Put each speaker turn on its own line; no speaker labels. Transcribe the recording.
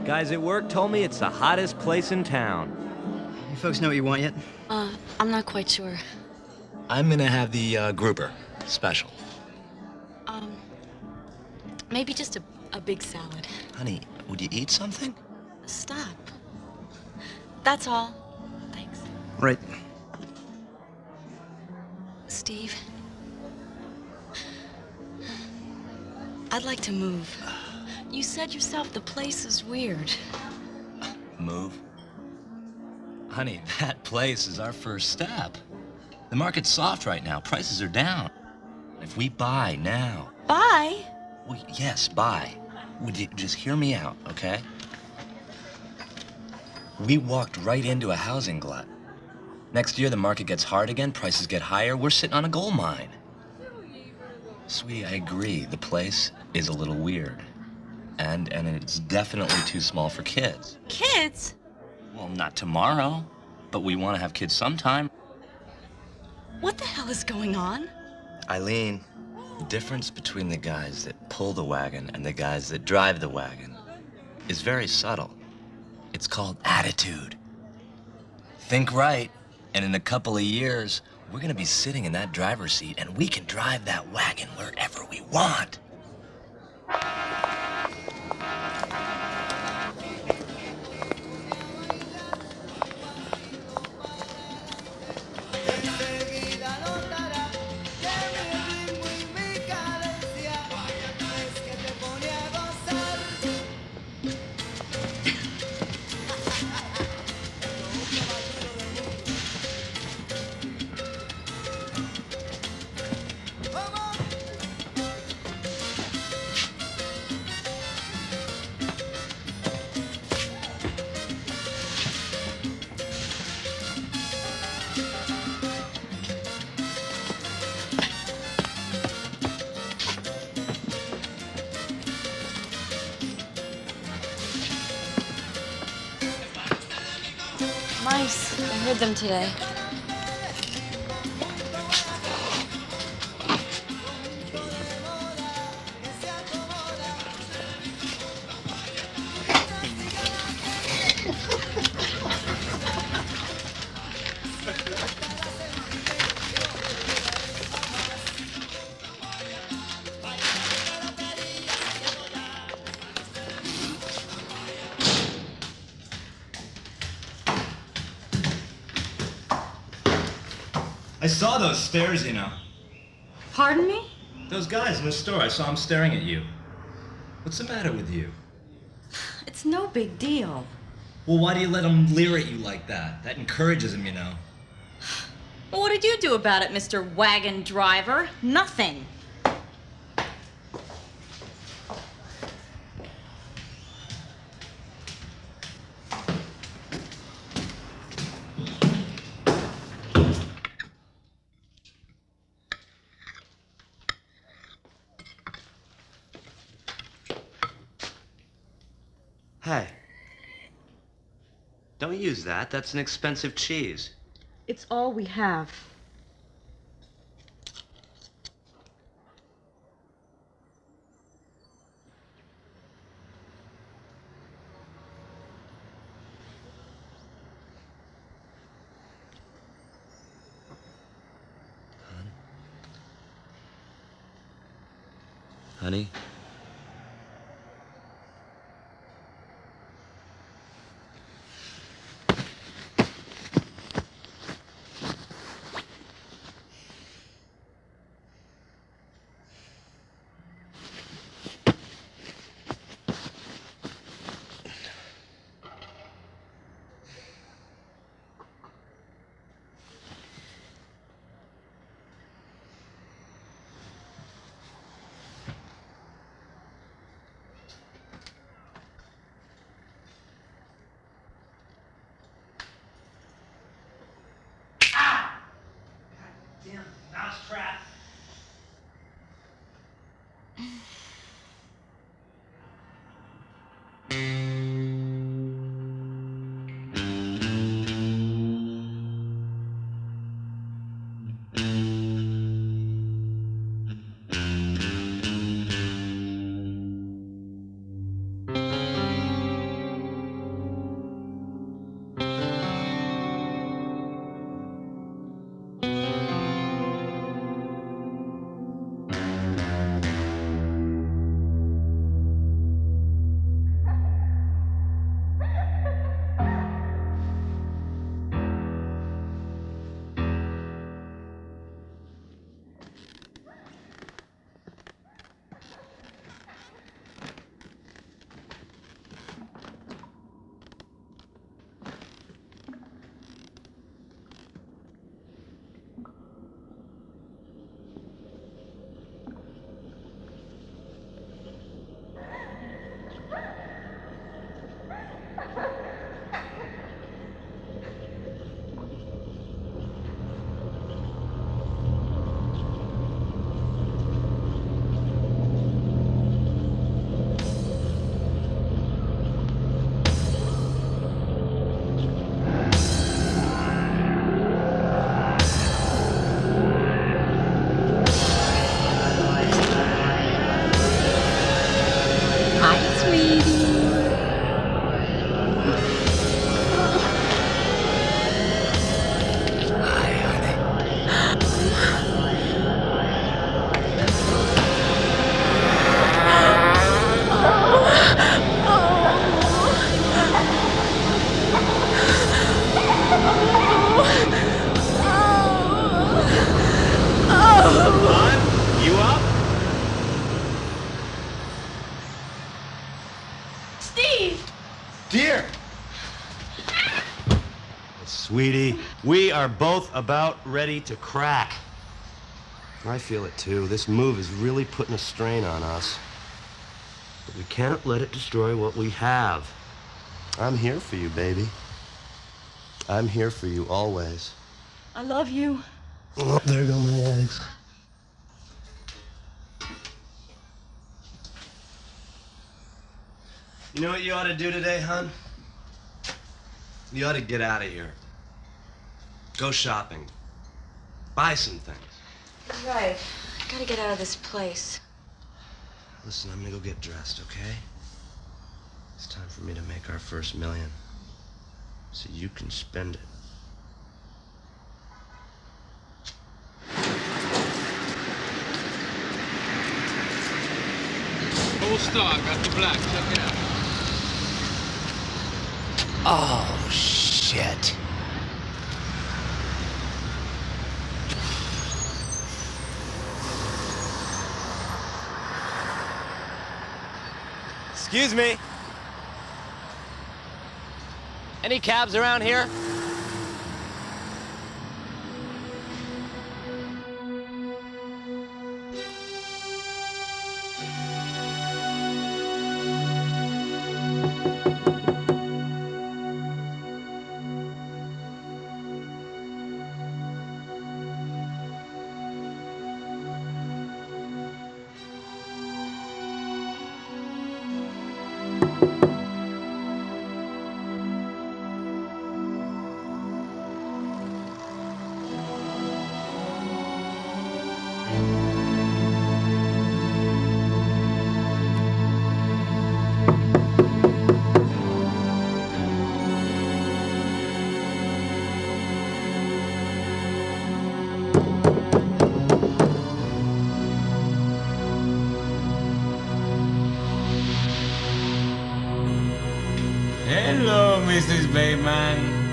Guys at work told me it's the hottest place in town.
You folks know what you want yet?
I'm not quite sure.
I'm gonna have the grouper special.
Maybe just a big salad.
Honey, would you eat something?
Stop. That's all. Thanks.
Right.
Steve, I'd like to move. You said yourself the place is weird.
Move? Honey, that place is our first step. The market's soft right now. Prices are down. If we buy now...
Bye.
Well, yes, buy. Would you just hear me out, okay? We walked right into a housing glut. Next year, the market gets hard again, prices get higher, we're sitting on a gold mine. Sweetie, I agree. The place is a little weird. And it's definitely too small for kids.
Kids?
Well, not tomorrow, but we want to have kids sometime.
What the hell is going on?
Eileen, the difference between the guys that pull the wagon and the guys that drive the wagon is very subtle. It's called attitude. Think right, and in a couple of years, we're gonna be sitting in that driver's seat and we can drive that wagon wherever we want.
Mice. I heard them today.
I saw those stares, you know.
Pardon me?
Those guys in the store, I saw them staring at you. What's the matter with you?
It's no big deal.
Well, why do you let them leer at you like that? That encourages them, you know.
Well, what did you do about it, Mr. Wagon Driver? Nothing.
Hey. Don't use that. That's an expensive cheese.
It's all we have.
Honey?
Here! Sweetie, we are both about ready to crack. I feel it too. This move is really putting a strain on us. But we can't let it destroy what we have. I'm here for you, baby. I'm here for you always.
I love you.
Oh, there go my eggs. You know what you ought to do today, hon? You ought to get out of here. Go shopping. Buy some things.
You're right. I gotta get out of this place.
Listen, I'm gonna go get dressed, okay? It's time for me to make our first million. So you can spend it.
Full star, got the black. Check it out.
Oh, shit.
Excuse me. Any cabs around here?
Hello, Mrs. Bateman.